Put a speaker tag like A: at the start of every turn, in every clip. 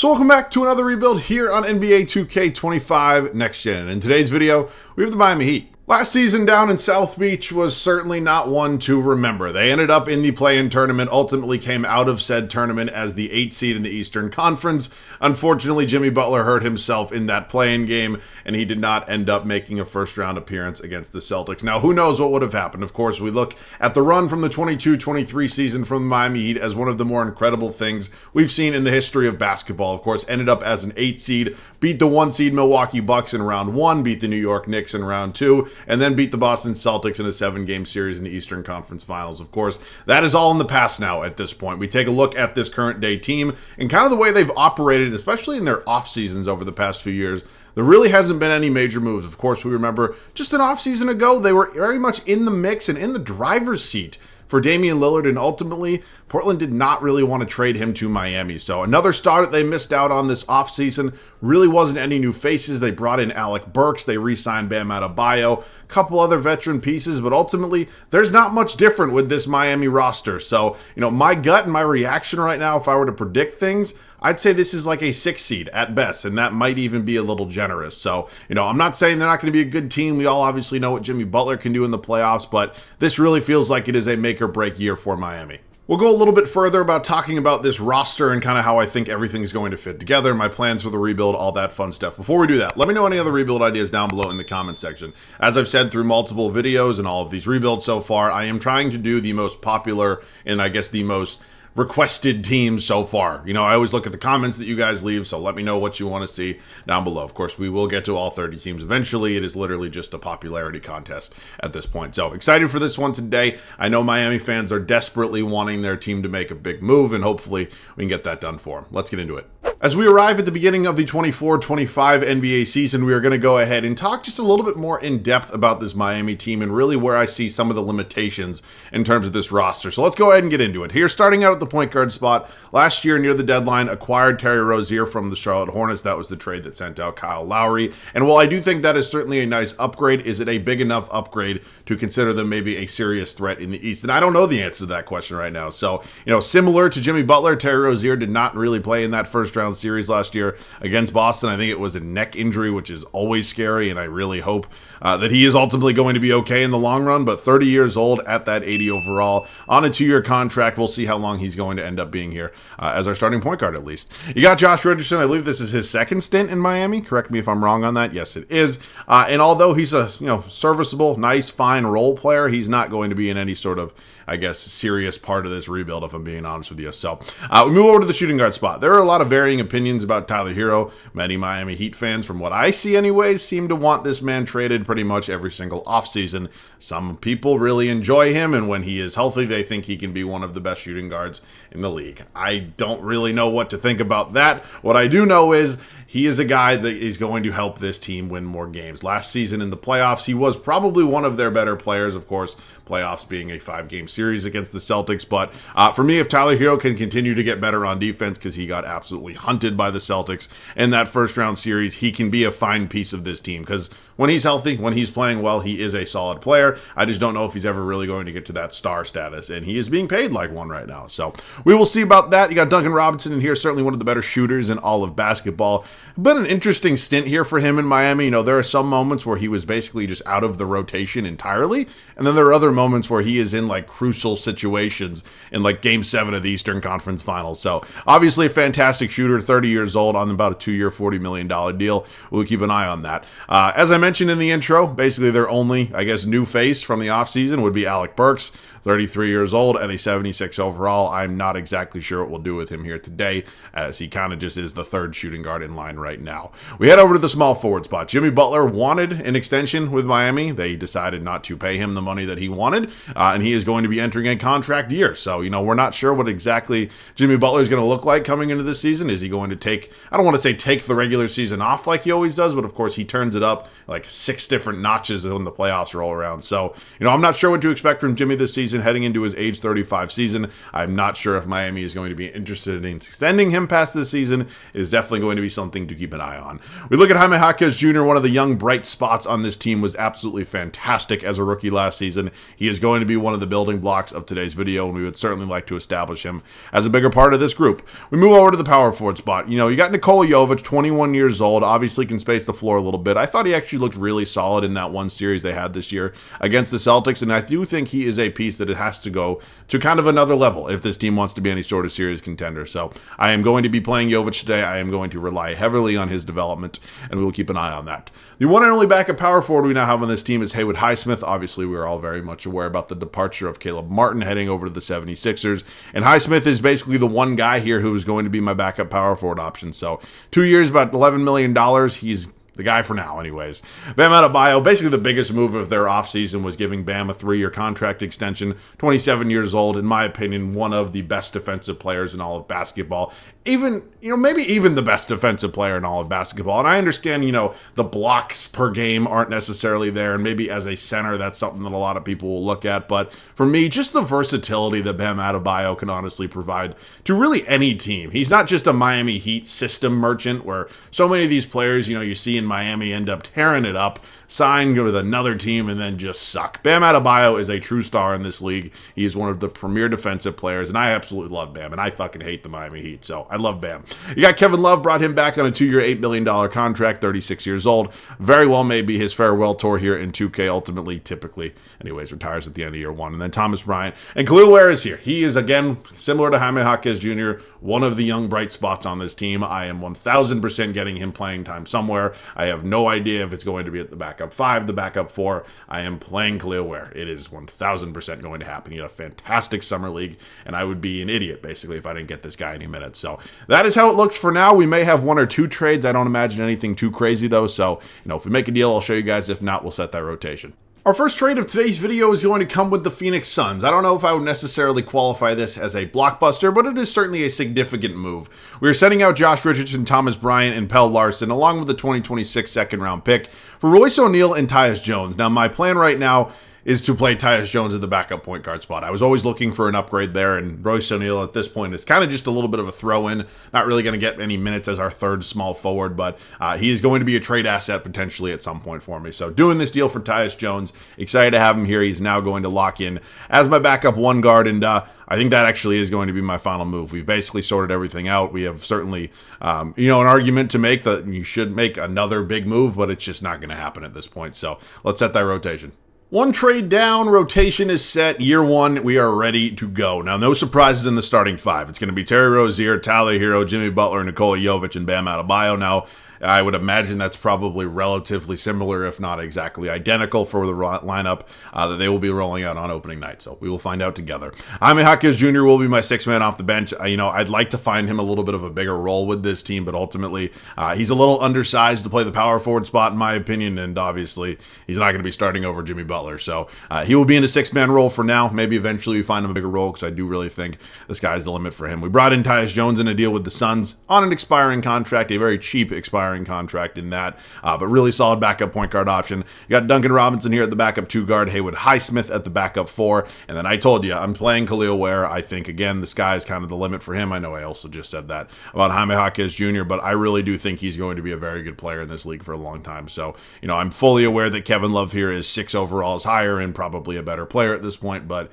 A: So welcome back to another rebuild here on NBA 2K25 Next Gen. In today's video, we have the Miami Heat. Last season down in South Beach was certainly not one to remember. They ended up in the play-in tournament, ultimately came out of said tournament as the 8th seed in the Eastern Conference. Unfortunately, Jimmy Butler hurt himself in that play-in game, and he did not end up making a first-round appearance against the Celtics. Now, who knows what would have happened? Of course, we look at the run from the 22-23 season from the Miami Heat as one of the more incredible things we've seen in the history of basketball. Of course, ended up as an 8th seed, beat the 1 seed Milwaukee Bucks in round 1, beat the New York Knicks in round 2, and then beat the Boston Celtics in a 7-game series in the Eastern Conference Finals. Of course, that is all in the past now at this point. We take a look at this current day team and kind of the way they've operated, especially in their off seasons over the past few years. There really hasn't been any major moves. Of course, we remember just an offseason ago, they were very much in the mix and in the driver's seat for Damian Lillard, and ultimately, Portland did not really want to trade him to Miami. So another star that they missed out on this offseason. Really wasn't any new faces. They brought in Alec Burks. They re-signed Bam Adebayo. A couple other veteran pieces, but ultimately, there's not much different with this Miami roster. So, my gut and my reaction right now, if I were to predict things, I'd say this is like a 6 seed at best, and that might even be a little generous. So, I'm not saying they're not going to be a good team. We all obviously know what Jimmy Butler can do in the playoffs, but this really feels like it is a make or break year for Miami. We'll go a little bit further about talking about this roster and kind of how I think everything's going to fit together, my plans for the rebuild, all that fun stuff. Before we do that, let me know any other rebuild ideas down below in the comment section. As I've said through multiple videos and all of these rebuilds so far, I am trying to do the most popular and I guess the most requested teams so far. I always look at the comments that you guys leave, so let me know what you want to see down below. Of course, we will get to all 30 teams eventually. It is literally just a popularity contest at this point. So excited for this one today. I know Miami fans are desperately wanting their team to make a big move, and hopefully we can get that done for them. Let's get into it. As we arrive at the beginning of the 24-25 NBA season, we are going to go ahead and talk just a little bit more in depth about this Miami team and really where I see some of the limitations in terms of this roster. So let's go ahead and get into it. Here, starting out at the point guard spot, last year near the deadline, acquired Terry Rozier from the Charlotte Hornets. That was the trade that sent out Kyle Lowry. And while I do think that is certainly a nice upgrade, is it a big enough upgrade to consider them maybe a serious threat in the East? And I don't know the answer to that question right now. So, similar to Jimmy Butler, Terry Rozier did not really play in that first round series last year against Boston. I think it was a neck injury, which is always scary, and I really hope that he is ultimately going to be okay in the long run. But 30 years old at that 80 overall on a 2-year contract. We'll see how long he's going to end up being here as our starting point guard, at least. You got Josh Richardson. I believe this is his second stint in Miami. Correct me if I'm wrong on that. Yes, it is. And although he's a serviceable, nice, fine role player, he's not going to be in any sort of, I guess, serious part of this rebuild, if I'm being honest with you. So we move over to the shooting guard spot. There are a lot of varying opinions about Tyler Hero. Many Miami Heat fans, from what I see anyways, seem to want this man traded pretty much every single offseason. Some people really enjoy him, and when he is healthy, they think he can be one of the best shooting guards in the league. I don't really know what to think about that. What I do know is he is a guy that is going to help this team win more games. Last season in the playoffs, he was probably one of their better players, of course, playoffs being a 5-game series against the Celtics. But for me, if Tyler Hero can continue to get better on defense, because he got absolutely hunted by the Celtics in that first round series, he can be a fine piece of this team, because when he's healthy, when he's playing well, he is a solid player. I just don't know if he's ever really going to get to that star status, and he is being paid like one right now. So we will see about that. You got Duncan Robinson in here, certainly one of the better shooters in all of basketball. Been an interesting stint here for him in Miami. There are some moments where he was basically just out of the rotation entirely, and then there are other moments where he is in like crucial situations in like Game 7 of the Eastern Conference Finals. So obviously a fantastic shooter, 30 years old on about a 2-year, $40 million deal. We'll keep an eye on that. As I mentioned in the intro, basically their only, I guess, new face from the offseason would be Alec Burks. 33 years old and a 76 overall. I'm not exactly sure what we'll do with him here today, as he kind of just is the third shooting guard in line right now. We head over to the small forward spot. Jimmy Butler wanted an extension with Miami. They decided not to pay him the money that he wanted, and he is going to be entering a contract year. So, we're not sure what exactly Jimmy Butler is going to look like coming into this season. Is he going to take, I don't want to say take the regular season off like he always does, but of course he turns it up like 6 different notches when the playoffs roll around. So, I'm not sure what to expect from Jimmy this season. season, heading into his age 35 season. I'm not sure if Miami is going to be interested in extending him past this season. It is definitely going to be something to keep an eye on. We look at Jaime Jaquez Jr., one of the young bright spots on this team, was absolutely fantastic as a rookie last season. He is going to be one of the building blocks of today's video, and we would certainly like to establish him as a bigger part of this group. We move over to the power forward spot. You know, you got Nikola Jovic, 21 years old, obviously can space the floor a little bit. I thought he actually looked really solid in that one series they had this year against the Celtics, and I do think he is a piece that it has to go to kind of another level if this team wants to be any sort of serious contender. So I am going to be playing Jovic today. I am going to rely heavily on his development, and we will keep an eye on that. The one and only backup power forward we now have on this team is Haywood Highsmith. Obviously, we're all very much aware about the departure of Caleb Martin heading over to the 76ers, and Highsmith is basically the one guy here who is going to be my backup power forward option. So 2 years, about $11 million. He's the guy for now, anyways. Bam Adebayo, basically the biggest move of their offseason was giving Bam a 3-year contract extension. 27 years old, in my opinion, one of the best defensive players in all of basketball. Even, maybe even the best defensive player in all of basketball. And I understand, the blocks per game aren't necessarily there, and maybe as a center, that's something that a lot of people will look at. But for me, just the versatility that Bam Adebayo can honestly provide to really any team. He's not just a Miami Heat system merchant where so many of these players, you see in Miami end up tearing it up, sign, go with another team, and then just suck. Bam Adebayo is a true star in this league. He is one of the premier defensive players, and I absolutely love Bam, and I fucking hate the Miami Heat, so I love Bam. You got Kevin Love, brought him back on a 2-year, $8 million contract, 36 years old. Very well may be his farewell tour here in 2K, ultimately, typically, anyways, retires at the end of year 1. And then Thomas Bryant. And Khalil Ware is here. He is, again, similar to Jaime Jaquez Jr., one of the young bright spots on this team. I am 1,000% getting him playing time somewhere. I have no idea if it's going to be at the backup 5, the backup 4. I am playing Khalil Ware. It is 1,000% going to happen. He had a fantastic summer league, and I would be an idiot, basically, if I didn't get this guy any minutes. So that is how it looks for now. We may have 1 or 2 trades. I don't imagine anything too crazy, though. So, if we make a deal, I'll show you guys. If not, we'll set that rotation. Our first trade of today's video is going to come with the Phoenix Suns. I don't know if I would necessarily qualify this as a blockbuster, but it is certainly a significant move. We are sending out Josh Richardson, Thomas Bryant, and Pell Larson, along with the 2026 second-round pick for Royce O'Neal and Tyus Jones. Now, my plan right now is to play Tyus Jones at the backup point guard spot. I was always looking for an upgrade there, and Royce O'Neal at this point is kind of just a little bit of a throw-in. Not really going to get any minutes as our third small forward, but he is going to be a trade asset potentially at some point for me. So doing this deal for Tyus Jones, excited to have him here. He's now going to lock in as my backup one guard, and I think that actually is going to be my final move. We've basically sorted everything out. We have certainly, an argument to make that you should make another big move, but it's just not going to happen at this point. So let's set that rotation. 1 trade down, rotation is set. Year 1, we are ready to go. Now, no surprises in the starting 5. It's going to be Terry Rozier, Tyler Hero, Jimmy Butler, Nikola Jovic, and Bam Adebayo. Now, I would imagine that's probably relatively similar, if not exactly identical, for the lineup that they will be rolling out on opening night. So we will find out together. Jaime Jaquez Jr. will be my 6th man off the bench. I'd like to find him a little bit of a bigger role with this team, but ultimately he's a little undersized to play the power forward spot, in my opinion, and obviously he's not going to be starting over Jimmy Butler. So he will be in a 6-man role for now. Maybe eventually we find him a bigger role, because I do really think the sky's the limit for him. We brought in Tyus Jones in a deal with the Suns on an expiring contract, a very cheap expiring contract in that, but really solid backup point guard option. You got Duncan Robinson here at the backup 2 guard, Haywood Highsmith at the backup 4, and then I told you, I'm playing Khalil Ware. I think, again, the sky is kind of the limit for him. I know I also just said that about Jaime Jaquez Jr., but I really do think he's going to be a very good player in this league for a long time. So, I'm fully aware that Kevin Love here is 6 overall is higher and probably a better player at this point, but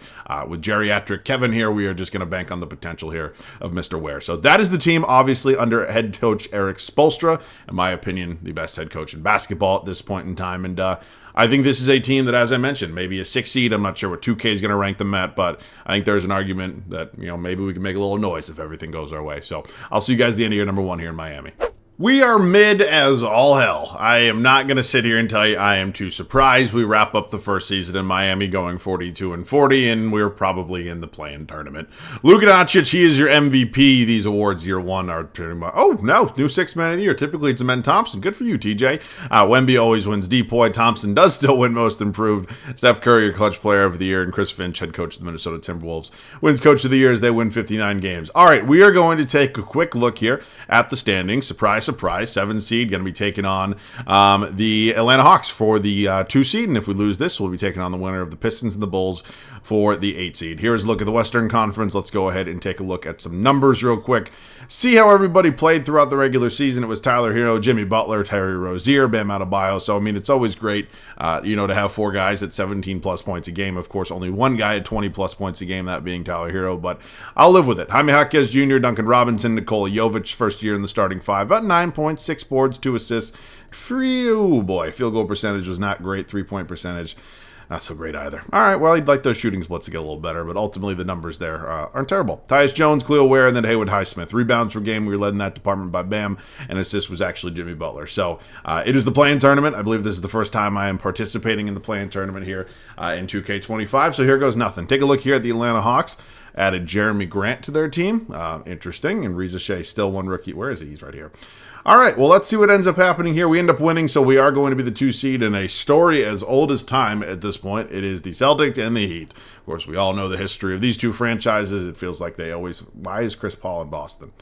A: with geriatric Kevin here, we are just going to bank on the potential here of Mr. Ware. So that is the team, obviously, under head coach Eric Spoelstra, in my opinion, the best head coach in basketball at this point in time. And I think this is a team that, as I mentioned, maybe a 6 seed. I'm not sure what 2K is going to rank them at, but I think there's an argument that, maybe we can make a little noise if everything goes our way. So I'll see you guys at the end of year number 1 here in Miami. We are mid as all hell. I am not going to sit here and tell you I am too surprised. We wrap up the first season in Miami going 42-40, and we're probably in the play-in tournament. Luka Doncic, he is your MVP. These awards year 1 are pretty much, oh, no, new 6th man of the year. Typically, it's Amen Thompson. Good for you, TJ. Wemby always wins DPOY. Thompson does still win most improved. Steph Curry, your clutch player of the year, and Chris Finch, head coach of the Minnesota Timberwolves, wins coach of the year as they win 59 games. All right, we are going to take a quick look here at the standings. Surprise, surprise, 7 seed, going to be taking on the Atlanta Hawks for the 2 seed. And if we lose this, we'll be taking on the winner of the Pistons and the Bulls for the 8 seed. Here's a look at the Western Conference. Let's go ahead and take a look at some numbers real quick. See how everybody played throughout the regular season. It was Tyler Hero, Jimmy Butler, Terry Rozier, Bam Adebayo. So, I mean, it's always great, to have 4 guys at 17-plus points a game. Of course, only 1 guy at 20-plus points a game, that being Tyler Hero. But I'll live with it. Jaime Jaquez Jr., Duncan Robinson, Nikola Jovic, first year in the starting 5. About 9 points, 6 boards, 2 assists. Oh, boy. Field goal percentage was not great. 3-point percentage, not so great either. All right, well, you'd like those shooting splits to get a little better, but ultimately the numbers there aren't terrible. Tyus Jones, Khalil Ware, and then Haywood Highsmith. Rebounds per game, we were led in that department by Bam, and assist was actually Jimmy Butler. So it is the play-in tournament. I believe this is the first time I am participating in the play-in tournament here in 2K25, so here goes nothing. Take a look here at the Atlanta Hawks. Added Jeremy Grant to their team. Interesting. And Reza Shea, still 1 rookie. Where is he? He's right here. All right, well, let's see what ends up happening here. We end up winning, so we are going to be the 2 seed in a story as old as time at this point. It is the Celtics and the Heat. Of course, we all know the history of these 2 franchises. It feels like they always... Why is Chris Paul in Boston?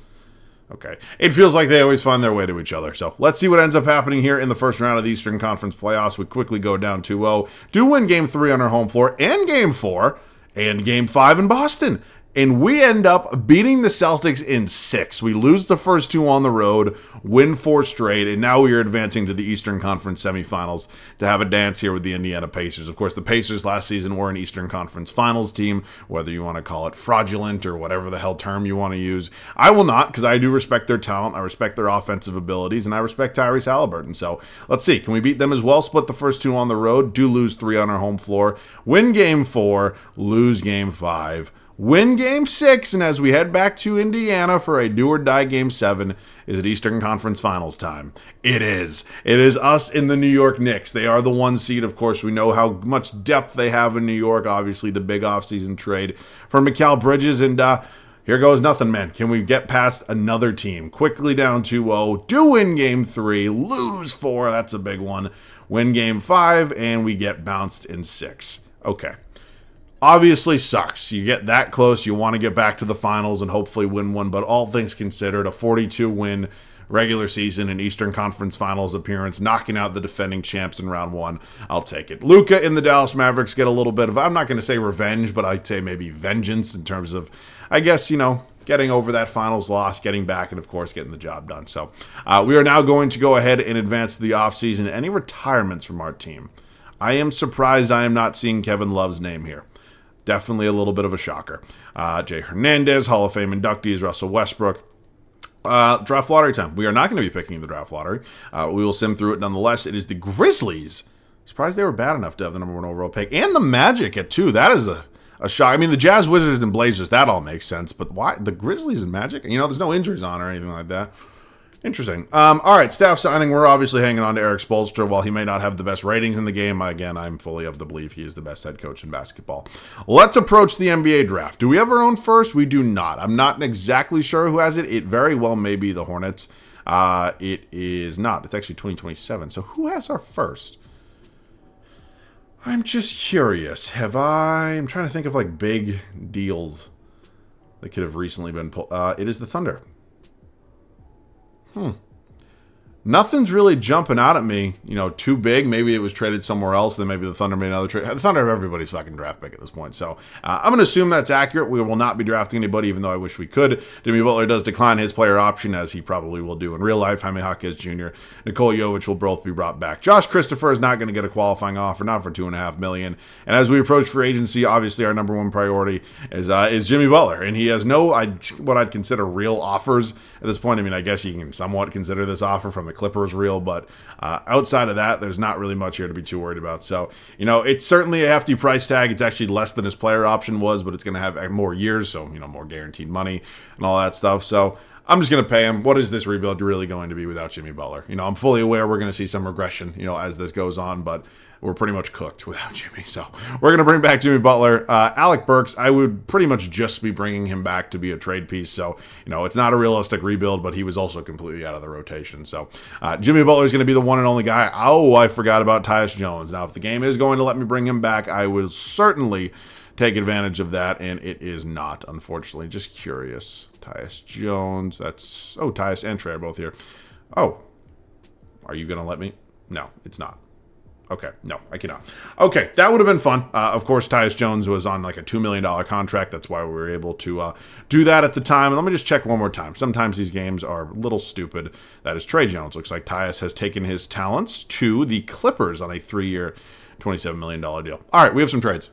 A: Okay. It feels like they always find their way to each other. So let's see what ends up happening here in the first round of the Eastern Conference playoffs. We quickly go down 2-0. Do win Game 3 on our home floor and Game 4 and Game 5 in Boston. And we end up beating the Celtics in 6. We lose the first 2 on the road, win 4 straight, and now we are advancing to the Eastern Conference semifinals to have a dance here with the Indiana Pacers. Of course, the Pacers last season were an Eastern Conference Finals team, whether you want to call it fraudulent or whatever the hell term you want to use. I will not, because I do respect their talent, I respect their offensive abilities, and I respect Tyrese Halliburton. So let's see, can we beat them as well? Split the first 2 on the road, do lose 3 on our home floor, win Game 4, lose Game 5. Win Game 6, and as we head back to Indiana for a do-or-die Game 7, is it Eastern Conference Finals time? It is. It is us in the New York Knicks. They are the 1 seed. Of course, we know how much depth they have in New York. Obviously, the big offseason trade for Mikal Bridges, and here goes nothing, man. Can we get past another team? Quickly down 2-0. Do win Game 3. Lose 4. That's a big one. Win Game 5, and we get bounced in 6. Okay. Obviously sucks. You get that close, you want to get back to the finals and hopefully win one, but all things considered, a 42-win regular season and Eastern Conference Finals appearance, knocking out the defending champs in round 1, I'll take it. Luka and the Dallas Mavericks get a little bit of, I'm not going to say revenge, but I'd say maybe vengeance in terms of, I guess, getting over that finals loss, getting back, and of course getting the job done. So we are now going to go ahead and advance to the offseason. Any retirements from our team? I am surprised I am not seeing Kevin Love's name here. Definitely a little bit of a shocker. Jay Hernandez, Hall of Fame inductees, Russell Westbrook. Draft lottery time. We are not going to be picking the draft lottery. We will sim through it nonetheless. It is the Grizzlies. Surprised they were bad enough to have the number 1 overall pick. And the Magic at 2. That is a shock. I mean, the Jazz, Wizards, and Blazers, that all makes sense. But why? The Grizzlies and Magic? There's no injuries on or anything like that. Interesting. All right, staff signing. We're obviously hanging on to Eric Spoelstra. While he may not have the best ratings in the game, again, I'm fully of the belief he is the best head coach in basketball. Let's approach the NBA draft. Do we have our own first? We do not. I'm not exactly sure who has it. It very well may be the Hornets. It is not. It's actually 2027. So who has our first? I'm just curious. I'm trying to think of big deals that could have recently been pulled. It is the Thunder. Nothing's really jumping out at me, too big. Maybe it was traded somewhere else, then maybe the Thunder made another trade. The Thunder have everybody's fucking draft pick at this point. So I'm going to assume that's accurate. We will not be drafting anybody, even though I wish we could. Jimmy Butler does decline his player option, as he probably will do in real life. Jaime Jaquez Jr., Nikola Jovic will both be brought back. Josh Christopher is not going to get a qualifying offer, not for $2.5 million. And as we approach free agency, obviously our number 1 priority is Jimmy Butler. And he has no, what I'd consider real offers at this point. I mean, I guess you can somewhat consider this offer from the Clippers real, but outside of that, there's not really much here to be too worried about. So, it's certainly a hefty price tag. It's actually less than his player option was, but it's going to have more years, so, more guaranteed money and all that stuff. So, I'm just going to pay him. What is this rebuild really going to be without Jimmy Butler? I'm fully aware we're going to see some regression, as this goes on, but we're pretty much cooked without Jimmy. So we're going to bring back Jimmy Butler. Alec Burks, I would pretty much just be bringing him back to be a trade piece. So, it's not a realistic rebuild, but he was also completely out of the rotation. So Jimmy Butler is going to be the one and only guy. Oh, I forgot about Tyus Jones. Now, if the game is going to let me bring him back, I will certainly take advantage of that, and it is not, unfortunately. Just curious. Tyus Jones, Tyus and Trey are both here. Oh, are you going to let me? No, it's not. Okay, no, I cannot. Okay, that would have been fun. Of course, Tyus Jones was on like a $2 million contract. That's why we were able to do that at the time. And let me just check one more time. Sometimes these games are a little stupid. That is Trey Jones. Looks like Tyus has taken his talents to the Clippers on a 3-year, $27 million deal. All right, we have some trades.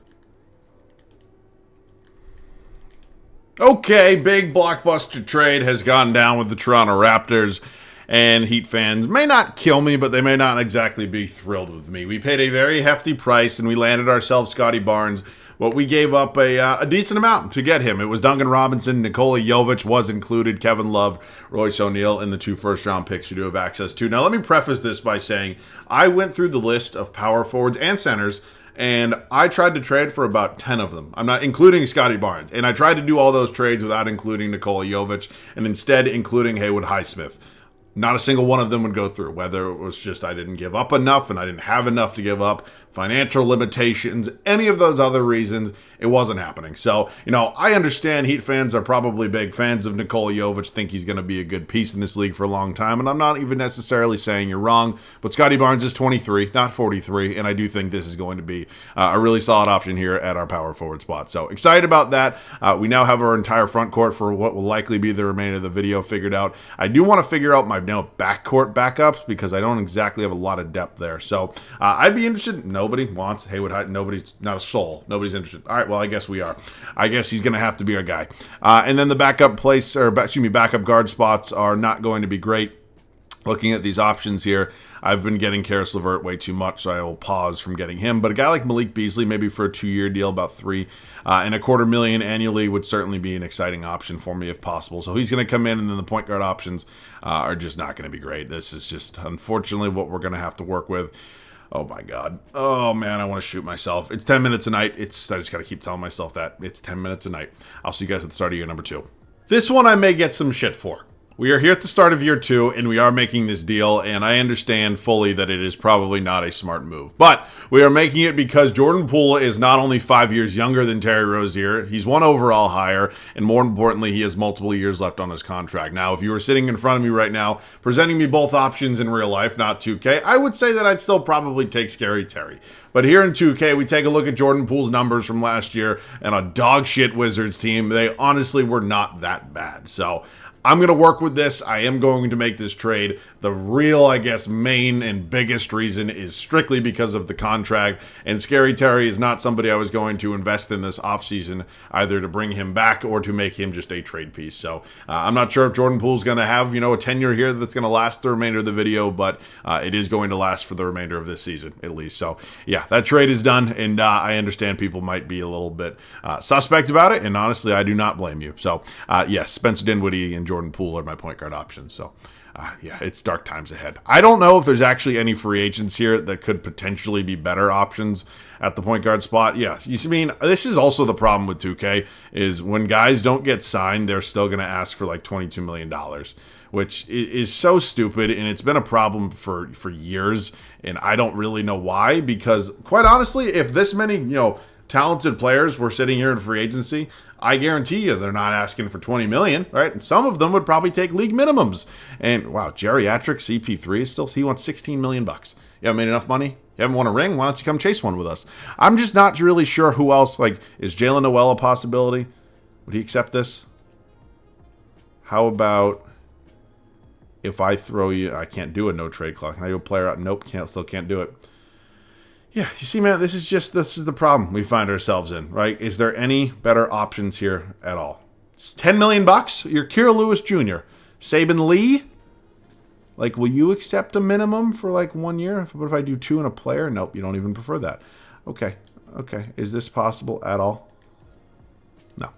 A: Okay, big blockbuster trade has gone down with the Toronto Raptors. And Heat fans may not kill me, but they may not exactly be thrilled with me. We paid a very hefty price, and we landed ourselves Scotty Barnes, but we gave up a decent amount to get him. It was Duncan Robinson, Nikola Jovic was included, Kevin Love, Royce O'Neal, and the 2 first-round picks we do have access to. Now, let me preface this by saying I went through the list of power forwards and centers, and I tried to trade for about 10 of them. I'm not including Scotty Barnes. And I tried to do all those trades without including Nikola Jovic, and instead including Haywood Highsmith. Not a single one of them would go through, whether it was just I didn't give up enough and I didn't have enough to give up, financial limitations, any of those other reasons, it wasn't happening. So, I understand Heat fans are probably big fans of Nikola Jovic, think he's going to be a good piece in this league for a long time, and I'm not even necessarily saying you're wrong, but Scotty Barnes is 23, not 43, and I do think this is going to be a really solid option here at our power forward spot. So, excited about that. We now have our entire front court for what will likely be the remainder of the video figured out. I do want to figure out my backcourt backups because I don't exactly have a lot of depth there. So, I'd be interested. Nobody wants Haywood High. Nobody's, not a soul. Nobody's interested. All right, well, I guess we are. I guess he's going to have to be our guy. And then the backup guard spots are not going to be great. Looking at these options here, I've been getting Karis LeVert way too much, so I will pause from getting him. But a guy like Malik Beasley, maybe for a 2-year deal, about $3.25 million annually, would certainly be an exciting option for me if possible. So he's going to come in, and then the point guard options are just not going to be great. This is just, unfortunately, what we're going to have to work with. Oh, my God. Oh, man, I want to shoot myself. It's 10 minutes a night. I just got to keep telling myself that. It's 10 minutes a night. I'll see you guys at the start of year number 2. This one I may get some shit for. We are here at the start of year 2, and we are making this deal, and I understand fully that it is probably not a smart move. But we are making it because Jordan Poole is not only 5 years younger than Terry Rozier, he's 1 overall higher, and more importantly, he has multiple years left on his contract. Now, if you were sitting in front of me right now, presenting me both options in real life, not 2K, I would say that I'd still probably take Scary Terry. But here in 2K, we take a look at Jordan Poole's numbers from last year, and a dog shit Wizards team, they honestly were not that bad. So I'm going to work with this. I am going to make this trade. The real, I guess, main and biggest reason is strictly because of the contract. And Scary Terry is not somebody I was going to invest in this offseason, either to bring him back or to make him just a trade piece. So I'm not sure if Jordan Poole's going to have, a tenure here that's going to last the remainder of the video, but it is going to last for the remainder of this season, at least. So yeah, that trade is done. And I understand people might be a little bit suspect about it. And honestly, I do not blame you. So yes, Spencer Dinwiddie and Jordan Poole are my point guard options. So yeah, it's dark times ahead. I don't know if there's actually any free agents here that could potentially be better options at the point guard spot. Yeah, you see, this is also the problem with 2K is when guys don't get signed, they're still going to ask for like $22 million, which is so stupid. And it's been a problem for years. And I don't really know why, because quite honestly, if this many, talented players were sitting here in free agency, I guarantee you they're not asking for $20 million, right? Some of them would probably take league minimums. And wow, geriatric CP3 is still, he wants $16 million. You haven't made enough money? You haven't won a ring? Why don't you come chase one with us? I'm just not really sure who else, is Jalen Noel a possibility? Would he accept this? How about if I throw you, I can't do a no trade clause. Can I go player out? Nope, still can't do it. Yeah, you see, man, this is the problem we find ourselves in, right? Is there any better options here at all? It's $10 million? You're Kira Lewis Jr. Saban Lee? Will you accept a minimum for 1 year? What if I do 2 and a player? Nope, you don't even prefer that. Okay. Is this possible at all? No.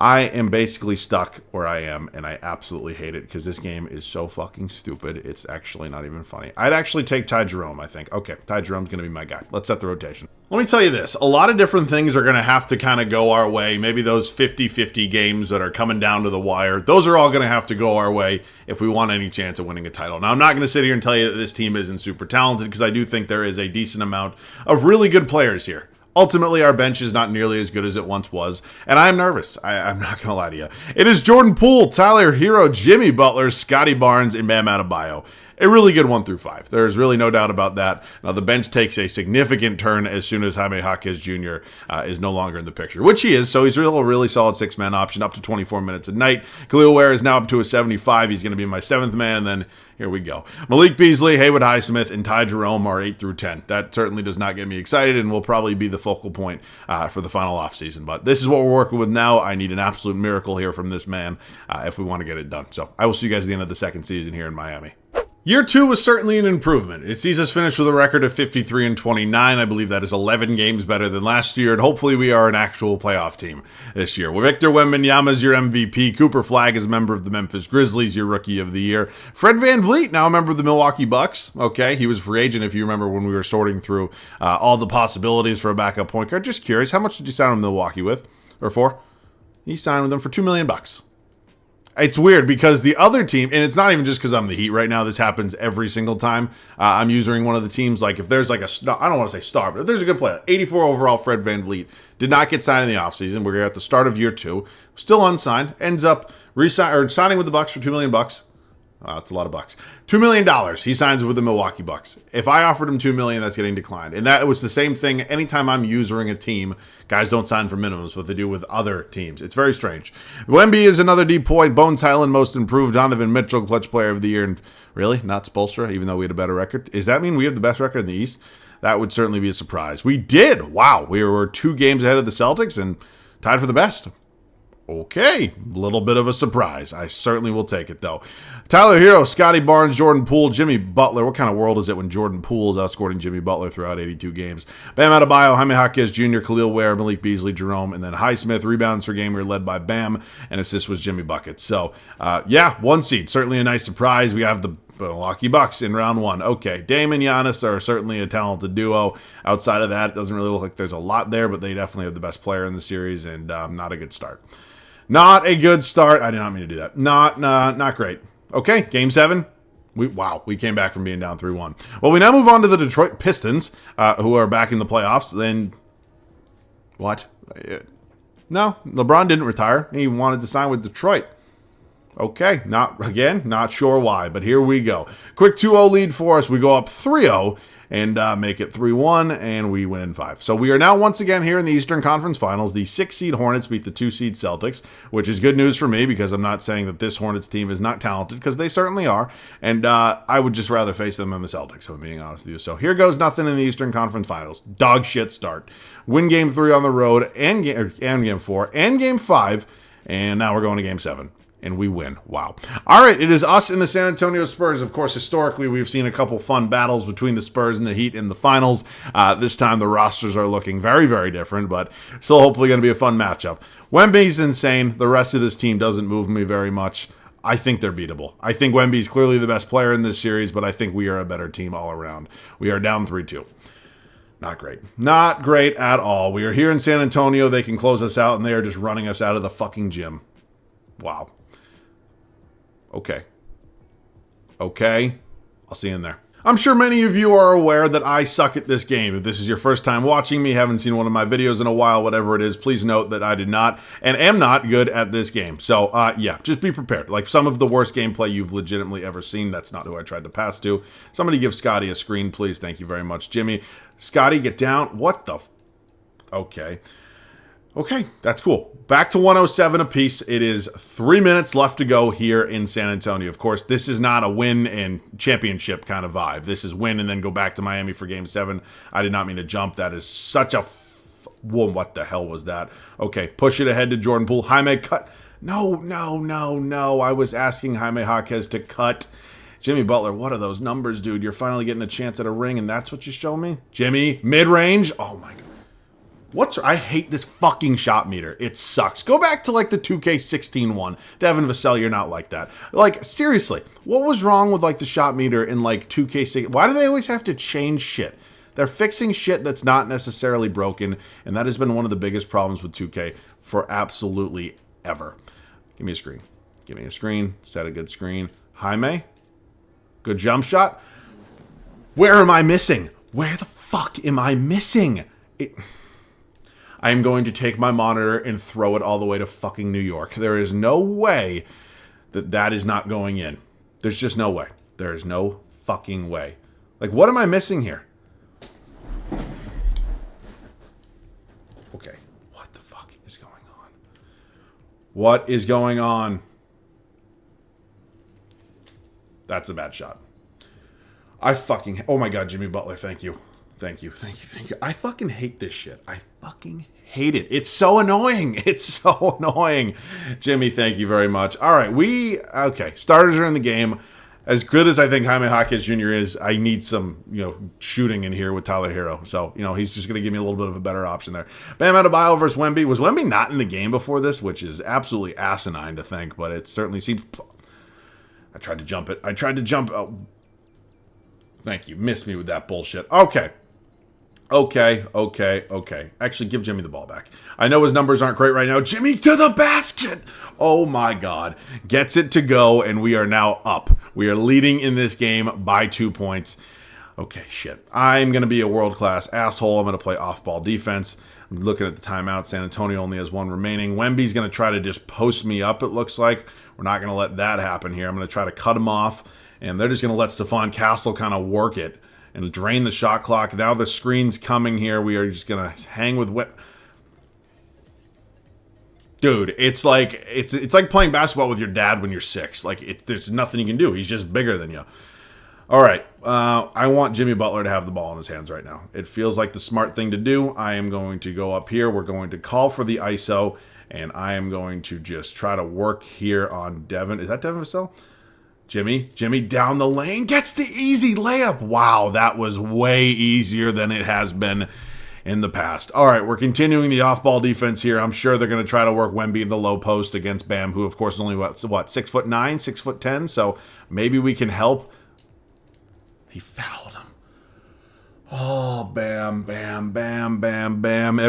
A: I am basically stuck where I am, and I absolutely hate it because this game is so fucking stupid. It's actually not even funny. I'd actually take Ty Jerome, I think. Okay, Ty Jerome's going to be my guy. Let's set the rotation. Let me tell you this. A lot of different things are going to have to kind of go our way. Maybe those 50-50 games that are coming down to the wire, those are all going to have to go our way if we want any chance of winning a title. Now, I'm not going to sit here and tell you that this team isn't super talented because I do think there is a decent amount of really good players here. Ultimately, our bench is not nearly as good as it once was, and I'm nervous. I'm not going to lie to you. It is Jordan Poole, Tyler Hero, Jimmy Butler, Scotty Barnes, and Bam Adebayo. A really good 1 through 5. There's really no doubt about that. Now, the bench takes a significant turn as soon as Jaime Jaquez Jr. Is no longer in the picture, which he is, so he's a really solid 6-man option, up to 24 minutes a night. Khalil Ware is now up to a 75. He's going to be my 7th man, and then here we go. Malik Beasley, Haywood Highsmith, and Ty Jerome are 8 through 10. That certainly does not get me excited and will probably be the focal point for the final offseason. But this is what we're working with now. I need an absolute miracle here from this man if we want to get it done. So I will see you guys at the end of the second season here in Miami. Year 2 was certainly an improvement. It sees us finish with a record of 53-29. I believe that is 11 games better than last year, and hopefully we are an actual playoff team this year. Victor Wembanyama is your MVP. Cooper Flagg is a member of the Memphis Grizzlies, your Rookie of the Year. Fred VanVleet, now a member of the Milwaukee Bucks. Okay, he was a free agent if you remember when we were sorting through all the possibilities for a backup point guard. Just curious, how much did you sign with Milwaukee with? Or for? He signed with them for $2 million. It's weird because the other team, and it's not even just because I'm the Heat right now, this happens every single time I'm using one of the teams. Like if there's like a star, I don't want to say star, but if there's a good player, 84 overall Fred VanVleet, did not get signed in the offseason. We're at the start of year 2, still unsigned, ends up signing with the Bucks for $2 million. That's a lot of bucks. $2 million. He signs with the Milwaukee Bucks. If I offered him $2 million, that's getting declined. And that was the same thing. Anytime I'm using a team, guys don't sign for minimums, what they do with other teams. It's very strange. Wemby is another deep point. Bones Highland, most improved. Donovan Mitchell, clutch player of the year. And really, not Spoelstra, even though we had a better record. Does that mean we have the best record in the East? That would certainly be a surprise. We did. Wow. We were 2 games ahead of the Celtics and tied for the best. Okay, little bit of a surprise. I certainly will take it, though. Tyler Hero, Scotty Barnes, Jordan Poole, Jimmy Butler. What kind of world is it when Jordan Poole is outscoring Jimmy Butler throughout 82 games? Bam Adebayo, Jaime Jaquez Jr., Khalil Ware, Malik Beasley, Jerome, and then Highsmith. Rebounds per game were led by Bam, and assists was Jimmy Buckets. So, yeah, 1 seed. Certainly a nice surprise. We have the Milwaukee Bucks in round 1. Okay, Dame and Giannis are certainly a talented duo. Outside of that, it doesn't really look like there's a lot there, but they definitely have the best player in the series, and not a good start. Not a good start. I did not mean to do that. Not great. Okay, game 7. We came back from being down 3-1. Well, we now move on to the Detroit Pistons, who are back in the playoffs. Then, what? No, LeBron didn't retire. He wanted to sign with Detroit. Okay, not sure why, but here we go. Quick 2-0 lead for us. We go up 3-0. And make it 3-1, and we win in 5. So we are now once again here in the Eastern Conference Finals. The 6-seed Hornets beat the 2-seed Celtics, which is good news for me because I'm not saying that this Hornets team is not talented, because they certainly are. And I would just rather face them than the Celtics, if I'm being honest with you. So here goes nothing in the Eastern Conference Finals. Dog shit start. Win game 3 on the road, and game 4, and game 5, and now we're going to game 7. And we win. Wow. All right, it is us and the San Antonio Spurs. Of course, historically, we've seen a couple fun battles between the Spurs and the Heat in the finals. This time, the rosters are looking very, very different, but still hopefully going to be a fun matchup. Wemby's insane. The rest of this team doesn't move me very much. I think they're beatable. I think Wemby's clearly the best player in this series, but I think we are a better team all around. We are down 3-2. Not great. Not great at all. We are here in San Antonio. They can close us out, and they are just running us out of the fucking gym. Wow. Okay. I'll see you in there. I'm sure many of you are aware that I suck at this game. If this is your first time watching me, haven't seen one of my videos in a while, whatever it is, please note that I did not and am not good at this game. So, yeah, just be prepared. Like some of the worst gameplay you've legitimately ever seen. That's not who I tried to pass to. Somebody give Scotty a screen, please. Thank you very much, Jimmy. Scotty, get down. What the? Okay, that's cool. Back to 107 apiece. It is 3 minutes left to go here in San Antonio. Of course, this is not a win and championship kind of vibe. This is win and then go back to Miami for game 7. I did not mean to jump. That is such a... Whoa, what the hell was that? Okay, push it ahead to Jordan Poole. Jaime, cut. No. I was asking Jaime Jaquez to cut. Jimmy Butler, what are those numbers, dude? You're finally getting a chance at a ring, and that's what you show me? Jimmy, mid-range? Oh, my God. I hate this fucking shot meter. It sucks. Go back to like the 2K16 one. Devin Vassell, you're not like that. Like, seriously, what was wrong with like the shot meter in like 2K6? Why do they always have to change shit? They're fixing shit that's not necessarily broken, and that has been one of the biggest problems with 2K for absolutely ever. Give me a screen. Give me a screen. Set a good screen. Jaime, good jump shot. Where am I missing? Where the fuck am I missing? I am going to take my monitor and throw it all the way to fucking New York. There is no way that is not going in. There's just no way. There is no fucking way. Like, what am I missing here? Okay. What the fuck is going on? What is going on? That's a bad shot. Oh my God, Jimmy Butler, thank you. Thank you. I fucking hate this shit. I fucking hate it. It's so annoying. It's so annoying. Jimmy, thank you very much. All right, okay, starters are in the game. As good as I think Jaime Jaquez Jr. is, I need some, shooting in here with Tyler Hero. So, he's just going to give me a little bit of a better option there. Bam Adebayo versus Wemby. Was Wemby not in the game before this? Which is absolutely asinine to think, but it certainly seemed... I tried to jump it. Oh. Thank you. Missed me with that bullshit. Okay. Actually, give Jimmy the ball back. I know his numbers aren't great right now. Jimmy to the basket! Oh my God. Gets it to go, and we are now up. We are leading in this game by 2 points. Okay, shit. I'm going to be a world-class asshole. I'm going to play off-ball defense. I'm looking at the timeout. San Antonio only has one remaining. Wemby's going to try to just post me up, it looks like. We're not going to let that happen here. I'm going to try to cut him off, and they're just going to let Stephon Castle kind of work it and drain the shot clock. Now the screen's coming here. We are just going to hang with Dude, it's like playing basketball with your dad when you're 6. Like, there's nothing you can do. He's just bigger than you. All right, I want Jimmy Butler to have the ball in his hands right now. It feels like the smart thing to do. I am going to go up here. We're going to call for the ISO, and I am going to just try to work here on Devin. Is that Devin Vassell? Jimmy down the lane, gets the easy layup. Wow, that was way easier than it has been in the past. All right, we're continuing the off-ball defense here. I'm sure they're going to try to work Wemby in the low post against Bam, who, of course, is only, 6'9", 6'10", so maybe we can help. He fouled him. Oh, Bam.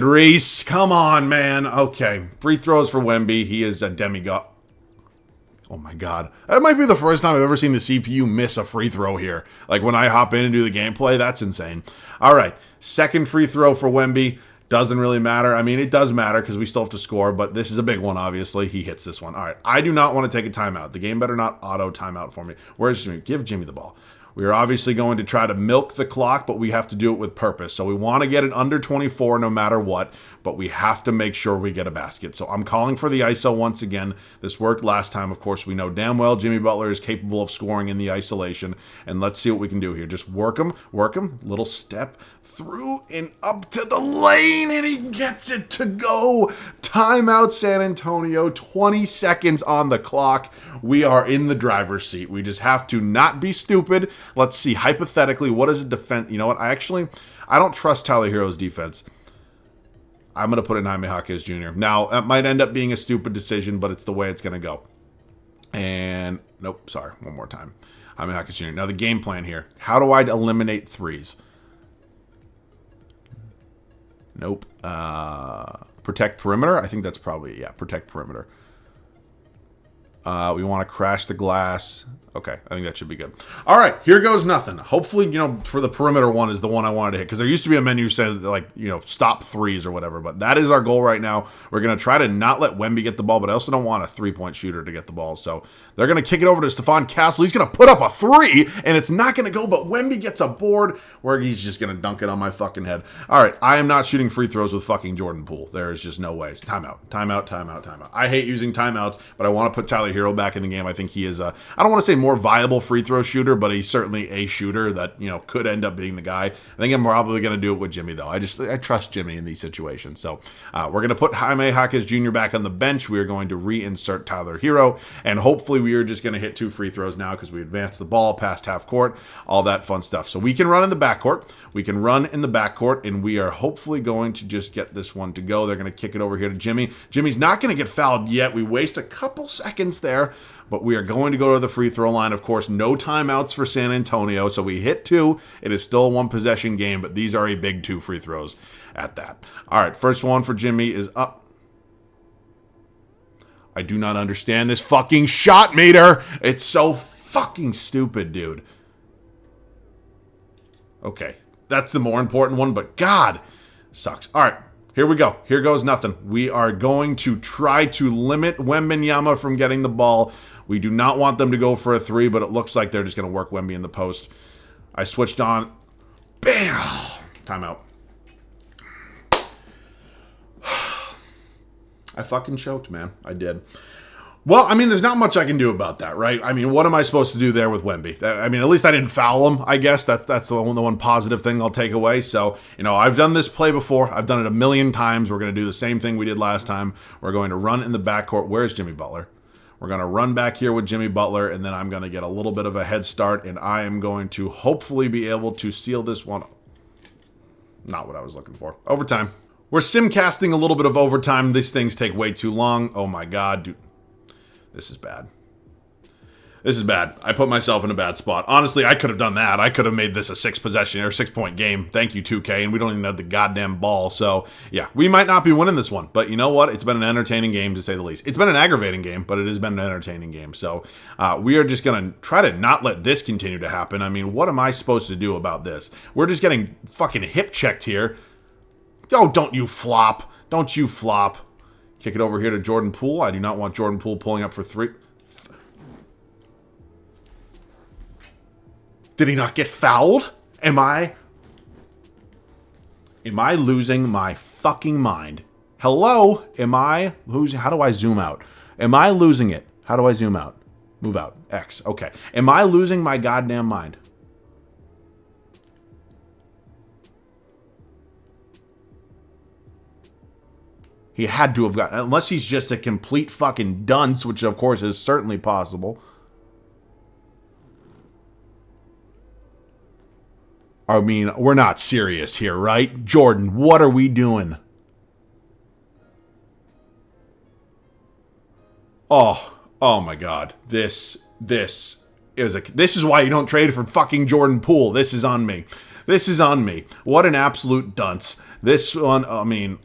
A: Reese, come on, man. Okay, free throws for Wemby. He is a demigod. Oh my God. That might be the first time I've ever seen the CPU miss a free throw here. Like when I hop in and do the gameplay, that's insane. All right, second free throw for Wemby. Doesn't really matter. I mean, it does matter because we still have to score, but this is a big one, obviously. He hits this one. All right, I do not want to take a timeout. The game better not auto timeout for me. Where's Jimmy? Give Jimmy the ball. We are obviously going to try to milk the clock, but we have to do it with purpose. So we want to get it under 24 no matter what, but we have to make sure we get a basket. So I'm calling for the ISO once again. This worked last time. Of course, we know damn well Jimmy Butler is capable of scoring in the isolation. And let's see what we can do here. Just work him. Little step through and up to the lane, and he gets it to go. Timeout, San Antonio. 20 seconds on the clock. We are in the driver's seat. We just have to not be stupid. Let's see, hypothetically, what is a defense? You know what? I don't trust Tyler Hero's defense. I'm going to put in Jaime Jaquez Jr. Now, that might end up being a stupid decision, but it's the way it's going to go. And, nope, sorry, one more time. Jaime Jaquez Jr. Now, the game plan here. How do I eliminate threes? Nope. Protect perimeter? I think that's probably, yeah, protect perimeter. We want to crash the glass. Okay, I think that should be good. All right, here goes nothing. Hopefully, for the perimeter one is the one I wanted to hit, because there used to be a menu said, stop threes or whatever, but that is our goal right now. We're going to try to not let Wemby get the ball, but I also don't want a three-point shooter to get the ball, so they're going to kick it over to Stephon Castle. He's going to put up a three, and it's not going to go, but Wemby gets a board where he's just going to dunk it on my fucking head. All right, I am not shooting free throws with fucking Jordan Poole. There is just no way. Timeout. I hate using timeouts, but I want to put Tyler Hero back in the game. I think he is I don't want to say more viable free throw shooter, but he's certainly a shooter that could end up being the guy. I think I'm probably going to do it with Jimmy though. I trust Jimmy in these situations. So we're going to put Jaime Jaquez Jr. back on the bench. We are going to reinsert Tyler Hero, and hopefully we are just going to hit 2 free throws now because we advanced the ball past half court, all that fun stuff. So we can run in the backcourt. And we are hopefully going to just get this one to go. They're going to kick it over here to Jimmy. Jimmy's not going to get fouled yet. We waste a couple seconds there, but we are going to go to the free throw line. Of course, no timeouts for San Antonio, so we hit 2. It is still a 1-possession game, but these are a big 2 free throws at that. All right, first one for Jimmy is up. I do not understand this fucking shot meter. It's so fucking stupid, dude. Okay, that's the more important one, but God, sucks. All right, Here we go. Here goes nothing. We are going to try to limit Wembanyama from getting the ball. We do not want them to go for a three, but it looks like they're just going to work Wemby in the post. I switched on. Bam! Timeout. I fucking choked, man. I did. Well, I mean, there's not much I can do about that, right? I mean, what am I supposed to do there with Wemby? I mean, at least I didn't foul him, I guess. That's the one positive thing I'll take away. So, you know, I've done this play before. I've done it a million times. We're going to do the same thing we did last time. We're going to run in the backcourt. Where's Jimmy Butler? We're going to run back here with Jimmy Butler, and then I'm going to get a little bit of a head start, and I am going to hopefully be able to seal this one. Not what I was looking for. Overtime. We're simcasting a little bit of overtime. These things take way too long. Oh, my God, dude. This is bad. This is bad. I put myself in a bad spot. Honestly, I could have done that. I could have made this a 6-possession or 6-point game. Thank you, 2K, and we don't even have the goddamn ball. So, yeah, we might not be winning this one. But you know what? It's been an entertaining game, to say the least. It's been an aggravating game, but it has been an entertaining game. So, we are just going to try to not let this continue to happen. I mean, what am I supposed to do about this? We're just getting fucking hip-checked here. Oh, don't you flop. Don't you flop. Kick it over here to Jordan Poole. I do not want Jordan Poole pulling up for three. Did he not get fouled? Am I losing my fucking mind? Hello? Am I losing? How do I zoom out? Am I losing it? How do I zoom out? Move out. X. Okay. Am I losing my goddamn mind? He had to have got, unless he's just a complete fucking dunce, which of course is certainly possible. I mean, we're not serious here, right? Jordan, what are we doing? Oh my God. This is why you don't trade for fucking Jordan Poole. This is on me. This is on me. What an absolute dunce. This one, I mean,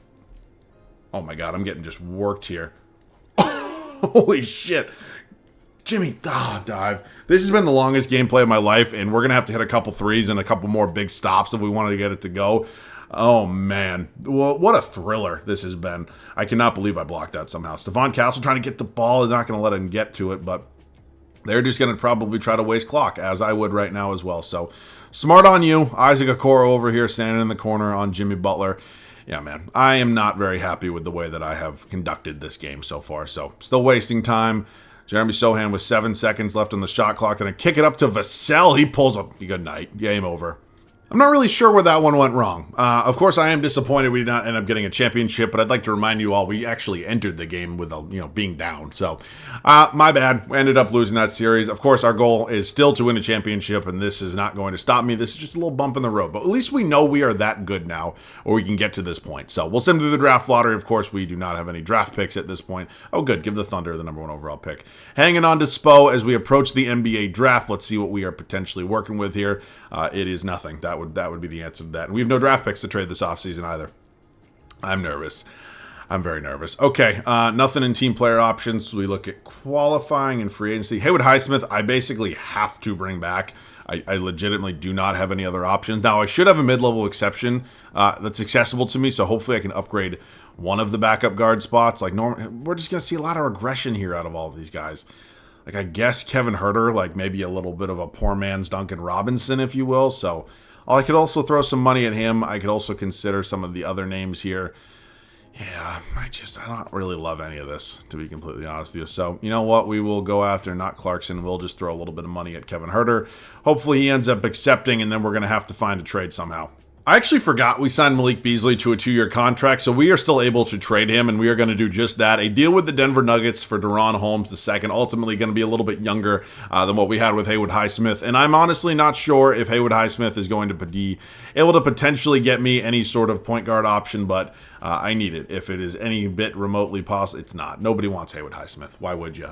A: oh my God, I'm getting just worked here. Holy shit. Jimmy, dive. This has been the longest gameplay of my life, and we're going to have to hit a couple threes and a couple more big stops if we wanted to get it to go. Oh, man. Well, what a thriller this has been. I cannot believe I blocked that somehow. Stephon Castle trying to get the ball. They're not going to let him get to it, but they're just going to probably try to waste clock, as I would right now as well. So, smart on you. Isaac Okoro over here standing in the corner on Jimmy Butler. Yeah, man, I am not very happy with the way that I have conducted this game so far. So, still wasting time. Jeremy Sohan with 7 seconds left on the shot clock. Then I kick it up to Vassell. He pulls up. Good night. Game over. I'm not really sure where that one went wrong. Of course, I am disappointed we did not end up getting a championship, but I'd like to remind you all we actually entered the game with being down. So, my bad. We ended up losing that series. Of course, our goal is still to win a championship, and this is not going to stop me. This is just a little bump in the road, but at least we know we are that good now, or we can get to this point. So, we'll send through the draft lottery. Of course, we do not have any draft picks at this point. Oh, good. Give the Thunder the #1 overall pick. Hanging on to Spo as we approach the NBA draft. Let's see what we are potentially working with here. It is nothing. That would be the answer to that. And we have no draft picks to trade this offseason either. I'm nervous. I'm very nervous. Okay, nothing in team player options. We look at qualifying and free agency. Haywood Highsmith, I basically have to bring back. I legitimately do not have any other options. Now, I should have a mid-level exception that's accessible to me, so hopefully I can upgrade one of the backup guard spots. Like, we're just going to see a lot of regression here out of all of these guys. Like, I guess Kevin Huerter, like maybe a little bit of a poor man's Duncan Robinson, if you will. So I could also throw some money at him. I could also consider some of the other names here. Yeah, I don't really love any of this, to be completely honest with you. So, you know what? We will go after not Clarkson. We'll just throw a little bit of money at Kevin Huerter. Hopefully he ends up accepting, and then we're going to have to find a trade somehow. I actually forgot we signed Malik Beasley to a 2-year contract, so we are still able to trade him, and we are going to do just that. A deal with the Denver Nuggets for Deron Holmes II, ultimately going to be a little bit younger than what we had with Haywood Highsmith, and I'm honestly not sure if Haywood Highsmith is going to be able to potentially get me any sort of point guard option, but I need it. If it is any bit remotely possible, it's not. Nobody wants Haywood Highsmith. Why would you?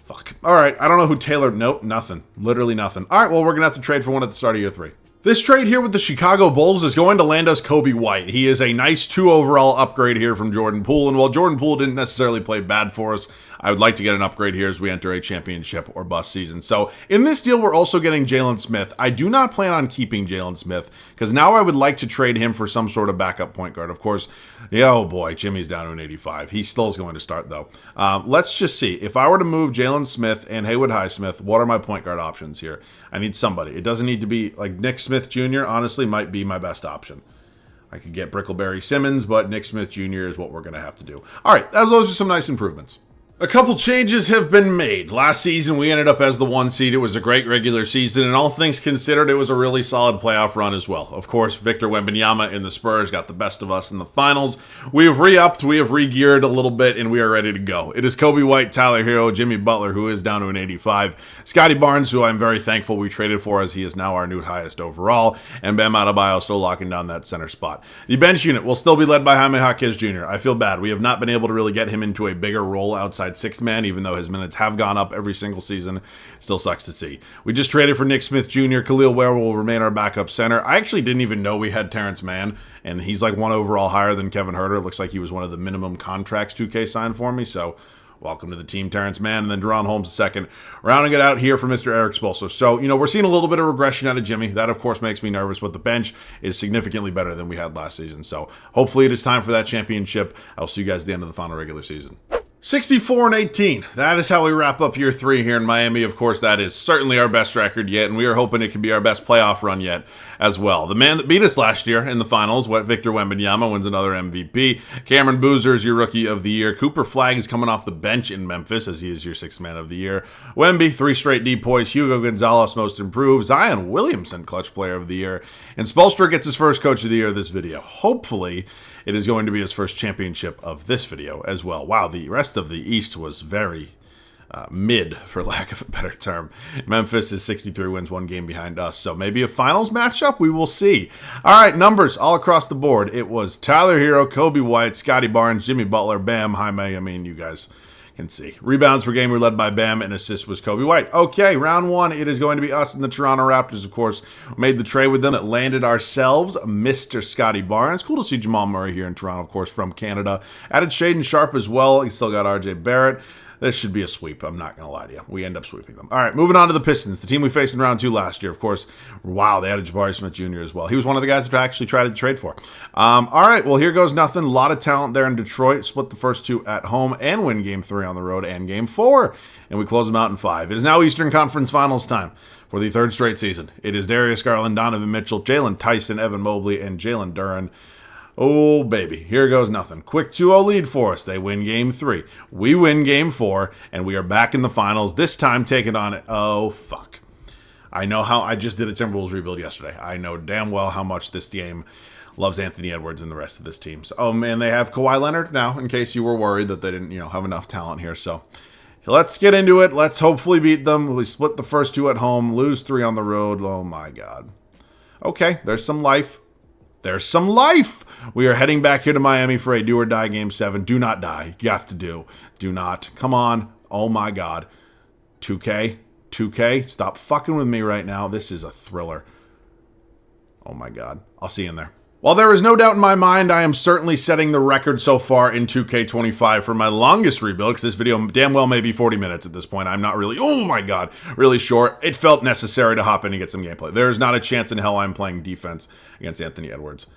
A: Fuck. All right, I don't know who Taylor... Nope, nothing. Literally nothing. All right, well, we're going to have to trade for one at the start of year 3. This trade here with the Chicago Bulls is going to land us Kobe White. He is a nice 2 overall upgrade here from Jordan Poole, and while Jordan Poole didn't necessarily play bad for us, I would like to get an upgrade here as we enter a championship or bust season. So in this deal, we're also getting Jalen Smith. I do not plan on keeping Jalen Smith because now I would like to trade him for some sort of backup point guard. Of course, oh boy, Jimmy's down to an 85. He still is going to start though. Let's just see. If I were to move Jalen Smith and Haywood Highsmith, what are my point guard options here? I need somebody. It doesn't need to be like Nick Smith Jr. Honestly, might be my best option. I could get Brickleberry Simmons, but Nick Smith Jr. is what we're going to have to do. All right, those are some nice improvements. A couple changes have been made. Last season, we ended up as the 1 seed. It was a great regular season, and all things considered, it was a really solid playoff run as well. Of course, Victor Wembanyama and the Spurs got the best of us in the finals. We have re-upped, we have re-geared a little bit, and we are ready to go. It is Kobe White, Tyler Hero, Jimmy Butler, who is down to an 85, Scotty Barnes, who I'm very thankful we traded for as he is now our new highest overall, and Bam Adebayo still locking down that center spot. The bench unit will still be led by Jaime Jaquez Jr. I feel bad. We have not been able to really get him into a bigger role outside sixth man, even though his minutes have gone up every single season. Still sucks to see. We just traded for Nick Smith Jr. Khalil Ware will remain our backup center. I actually didn't even know we had Terrence Mann, and he's like 1 overall higher than Kevin Huerter. It looks like he was one of the minimum contracts 2K signed for me, so welcome to the team, Terrence Mann. And then Deron Holmes second. Rounding it out here for Mr. Eric Spoelstra. So, we're seeing a little bit of regression out of Jimmy. That, of course, makes me nervous, but the bench is significantly better than we had last season. So, hopefully it is time for that championship. I'll see you guys at the end of the final regular season. 64-18. That is how we wrap up year 3 here in Miami. Of course, that is certainly our best record yet, and we are hoping it can be our best playoff run yet as well. The man that beat us last year in the finals, Victor Wembanyama, wins another MVP. Cameron Boozer is your Rookie of the Year. Cooper Flagg is coming off the bench in Memphis as he is your 6th Man of the Year. Wemby, 3 straight depoys. Hugo Gonzalez, Most Improved. Zion Williamson, Clutch Player of the Year. And Spoelstra gets his first Coach of the Year this video. Hopefully, it is going to be his first championship of this video as well. Wow, the rest of the East was very mid, for lack of a better term. Memphis is 63 wins, 1 game behind us. So maybe a finals matchup? We will see. All right, numbers all across the board. It was Tyler Hero, Kobe White, Scotty Barnes, Jimmy Butler, Bam, Jaime. I mean, you guys can see. Rebounds per game were led by Bam, and assists was Kobe White. Okay, round 1, it is going to be us and the Toronto Raptors, of course. Made the trade with them that landed ourselves Mr. Scotty Barnes. Cool to see Jamal Murray here in Toronto, of course, from Canada. Added Shaden Sharp as well. He still got RJ Barrett. This should be a sweep. I'm not going to lie to you. We end up sweeping them. All right, moving on to the Pistons, the team we faced in round 2 last year. Of course, wow, they added Jabari Smith Jr. as well. He was one of the guys that I actually tried to trade for. All right, well, here goes nothing. A lot of talent there in Detroit. Split the first 2 at home and win Game 3 on the road and Game 4. And we close them out in 5. It is now Eastern Conference Finals time for the 3rd straight season. It is Darius Garland, Donovan Mitchell, Jalen Tyson, Evan Mobley, and Jalen Duren. Oh, baby. Here goes nothing. Quick 2-0 lead for us. They win Game 3. We win Game 4, and we are back in the finals, this time taking on it. Oh, fuck. I know how I just did a Timberwolves rebuild yesterday. I know damn well how much this game loves Anthony Edwards and the rest of this team. So, oh, man, they have Kawhi Leonard now, in case you were worried that they didn't, have enough talent here. So, let's get into it. Let's hopefully beat them. We split the first 2 at home, lose 3 on the road. Oh, my God. Okay, there's some life. There's some life. We are heading back here to Miami for a do or die Game 7. Do not die. You have to do. Do not. Come on. Oh, my God. 2K. 2K. Stop fucking with me right now. This is a thriller. Oh, my God. I'll see you in there. While there is no doubt in my mind, I am certainly setting the record so far in 2K25 for my longest rebuild, because this video damn well may be 40 minutes at this point. I'm not really, oh my God, really short. It felt necessary to hop in and get some gameplay. There is not a chance in hell I'm playing defense against Anthony Edwards.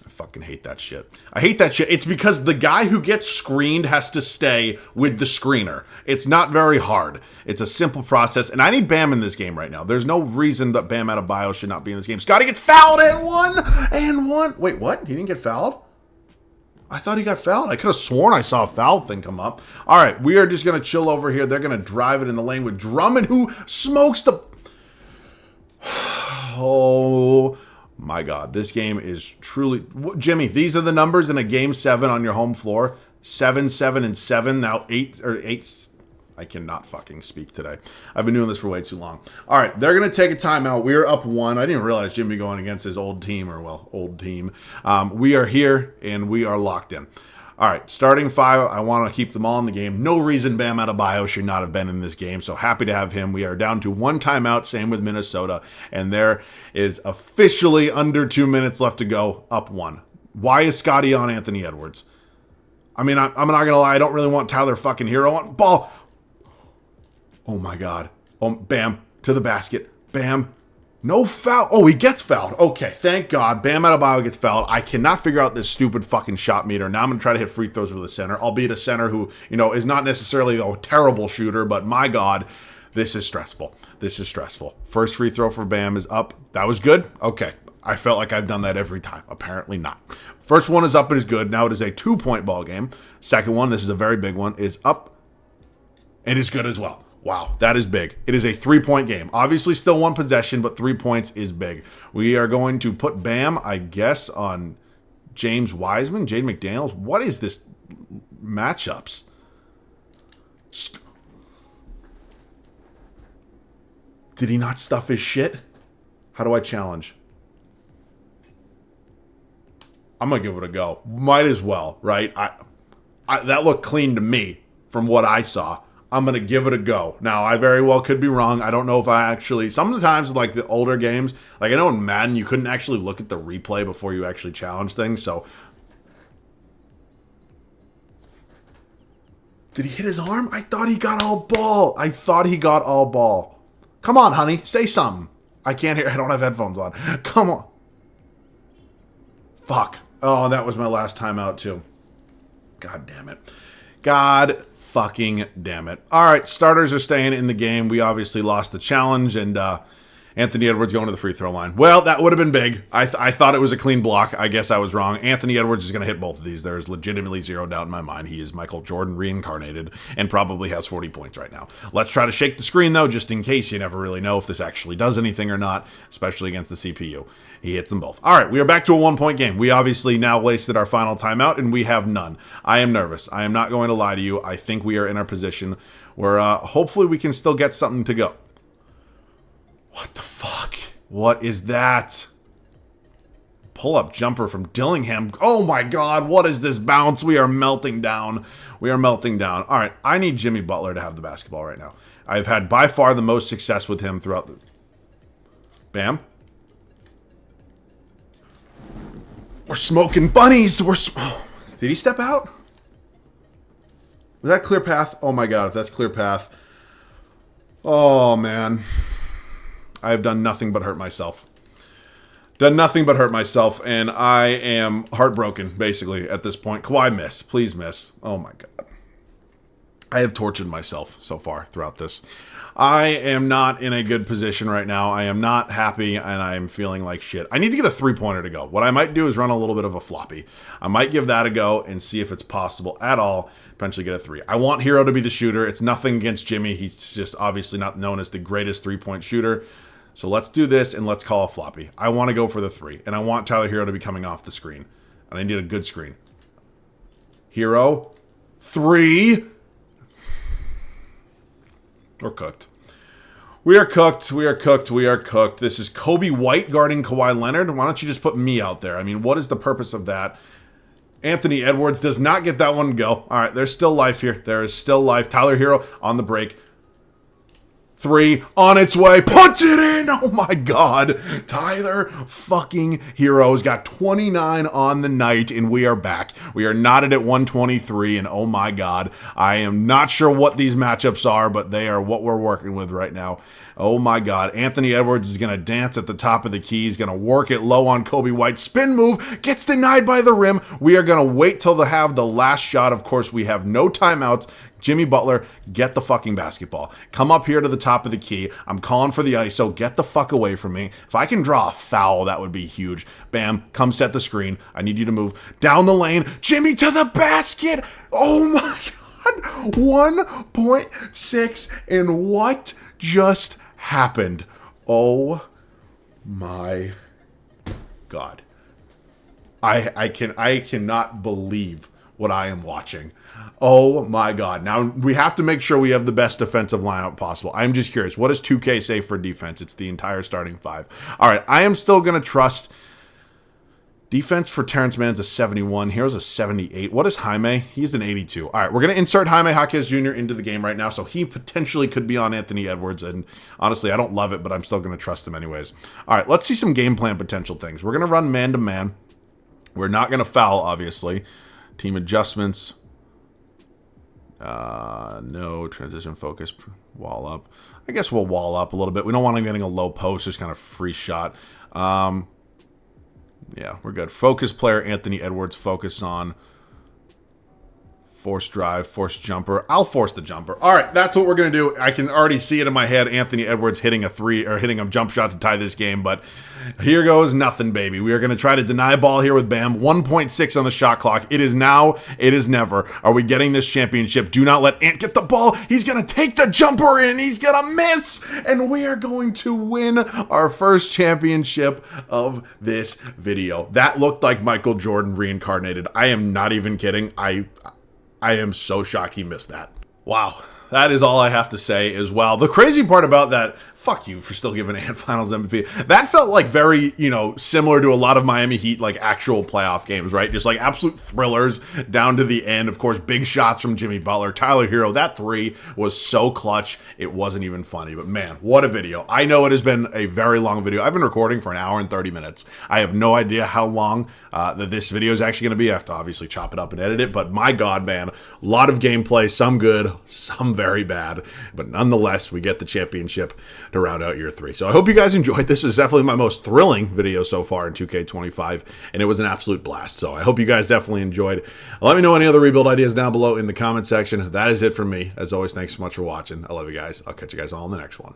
A: Fucking hate that shit. I hate that shit. It's because the guy who gets screened has to stay with the screener. It's not very hard. It's a simple process, and I need Bam in this game right now. There's no reason that Bam Adebayo should not be in this game. Scotty gets fouled and one. Wait, what? He didn't get fouled? I thought he got fouled. I could have sworn I saw a foul thing come up. All right, we are just going to chill over here. They're going to drive it in the lane with Drummond, who smokes the... Oh... My God, this game is truly... Jimmy, these are the numbers in a Game 7 on your home floor. 7, 7, and 7. Now 8 or 8... I cannot fucking speak today. I've been doing this for way too long. All right, they're going to take a timeout. We are up 1. I didn't realize Jimmy going against his old team, or, well, old team. We are here, and we are locked in. All right, starting 5, I want to keep them all in the game. No reason Bam Adebayo should not have been in this game, so happy to have him. We are down to 1 timeout, same with Minnesota, and there is officially under 2 minutes left to go, up 1. Why is Scotty on Anthony Edwards? I mean, I'm not going to lie. I don't really want Tyler fucking Hero on. Ball. Oh, my God. Oh, bam. To the basket. Bam. No foul. Oh, he gets fouled. Okay, thank God. Bam Adebayo gets fouled. I cannot figure out this stupid fucking shot meter. Now I'm going to try to hit free throws with a center, albeit a center who, is not necessarily a terrible shooter, but my God, this is stressful. This is stressful. First free throw for Bam is up. That was good. Okay. I felt like I've done that every time. Apparently not. First one is up and is good. Now it is a 2-point ball game. Second one, this is a very big one, is up and is good as well. Wow, that is big. It is a 3-point game. Obviously still 1 possession, but 3 points is big. We are going to put Bam, I guess, on James Wiseman, Jaden McDaniels. What is this matchups? Did he not stuff his shit? How do I challenge? I'm going to give it a go. Might as well, right? That looked clean to me from what I saw. I'm going to give it a go. Now, I very well could be wrong. I don't know if I actually... Sometimes, like the older games, like I know in Madden, you couldn't actually look at the replay before you actually challenge things, so... Did he hit his arm? I thought he got all ball. I thought he got all ball. Come on, honey. Say something. I can't hear. I don't have headphones on. Come on. Fuck. Oh, that was my last timeout, too. God damn it. God fucking damn it. All right, starters are staying in the game. We obviously lost the challenge, and Anthony Edwards going to the free throw line. Well, that would have been big. I thought it was a clean block. I guess I was wrong. Anthony Edwards is going to hit both of these. There's legitimately zero doubt in my mind. He is Michael Jordan reincarnated and probably has 40 points right now. Let's try to shake the screen, though, just in case. You never really know if this actually does anything or not, especially against the CPU. He hits them both. All right, we are back to a 1-point game. We obviously now wasted our final timeout, and we have none. I am nervous. I am not going to lie to you. I think we are in our position where hopefully we can still get something to go. What the fuck? What is that? Pull-up jumper from Dillingham. Oh my God, what is this bounce? We are melting down. We are melting down. All right, I need Jimmy Butler to have the basketball right now. I've had by far the most success with him throughout the... Bam. We're smoking bunnies. Did he step out? Was that clear path? Oh my God, if that's clear path. Oh man. I have done nothing but hurt myself. Done nothing but hurt myself, and I am heartbroken, basically, at this point. Kawhi, miss. Please miss. Oh my God. I have tortured myself so far throughout this. I am not in a good position right now. I am not happy, and I am feeling like shit. I need to get a 3-pointer to go. What I might do is run a little bit of a floppy. I might give that a go and see if it's possible at all. Potentially get a 3. I want Hero to be the shooter. It's nothing against Jimmy. He's just obviously not known as the greatest 3-point shooter. So let's do this, and let's call a floppy. I want to go for the 3, and I want Tyler Hero to be coming off the screen. And I need a good screen. Hero. 3. We're cooked. We are cooked. We are cooked. We are cooked. This is Kobe White guarding Kawhi Leonard. Why don't you just put me out there? I mean, what is the purpose of that? Anthony Edwards does not get that one to go. All right, there's still life here. There is still life. Tyler Hero on the break. 3 on its way. Puts it in. Oh my God. Tyler fucking Hero's got 29 on the night, and we are back. We are knotted at 123, and oh my God. I am not sure what these matchups are, but they are what we're working with right now. Oh my God. Anthony Edwards is going to dance at the top of the key. He's going to work it low on Kobe White. Spin move. Gets denied by the rim. We are going to wait till they have the last shot. Of course, we have no timeouts. Jimmy Butler, get the fucking basketball. Come up here to the top of the key. I'm calling for the ISO. Get the fuck away from me. If I can draw a foul, that would be huge. Bam, come set the screen. I need you to move down the lane. Jimmy to the basket. Oh my God. 1.6, and what just happened? Oh my God. I cannot believe what I am watching. Oh my God. Now we have to make sure we have the best defensive lineup possible. I'm just curious. What does 2K say for defense? It's the entire starting 5. All right. I am still going to trust defense for Terrence Mann's a 71. Here's a 78. What is Jaime? He's an 82. All right. We're going to insert Jaime Jaquez Jr. into the game right now. So he potentially could be on Anthony Edwards. And honestly, I don't love it, but I'm still going to trust him anyways. All right. Let's see some game plan potential things. We're going to run man-to-man. We're not going to foul, obviously. Team adjustments. No transition focus. Wall up. I guess we'll wall up a little bit. We don't want him getting a low post. Just kind of free shot. Yeah, we're good. Focus player, Anthony Edwards. Focus on force drive, force jumper. I'll force the jumper. All right, that's what we're going to do. I can already see it in my head. Anthony Edwards hitting a three or hitting a jump shot to tie this game, but here goes nothing, baby. We are going to try to deny ball here with Bam. 1.6 on the shot clock. It is now. It is never. Are we getting this championship? Do not let Ant get the ball. He's going to take the jumper in. He's going to miss, and we are going to win our first championship of this video. That looked like Michael Jordan reincarnated. I am not even kidding. I am so shocked he missed that. Wow. That is all I have to say as well. The crazy part about that, fuck you for still giving Ant Finals MVP. That felt like very, similar to a lot of Miami Heat, like actual playoff games, right? Just like absolute thrillers down to the end. Of course, big shots from Jimmy Butler. Tyler Hero, that three was so clutch, it wasn't even funny. But man, what a video. I know it has been a very long video. I've been recording for 1 hour and 30 minutes. I have no idea how long that this video is actually going to be. I have to obviously chop it up and edit it. But my God, man, a lot of gameplay, some good, some very bad. But nonetheless, we get the championship to round out year 3. So I hope you guys enjoyed. This is definitely my most thrilling video so far in 2K25, and it was an absolute blast. So I hope you guys definitely enjoyed. Let me know any other rebuild ideas down below in the comment section. That is it from me. As always, thanks so much for watching. I love you guys. I'll catch you guys all in the next one.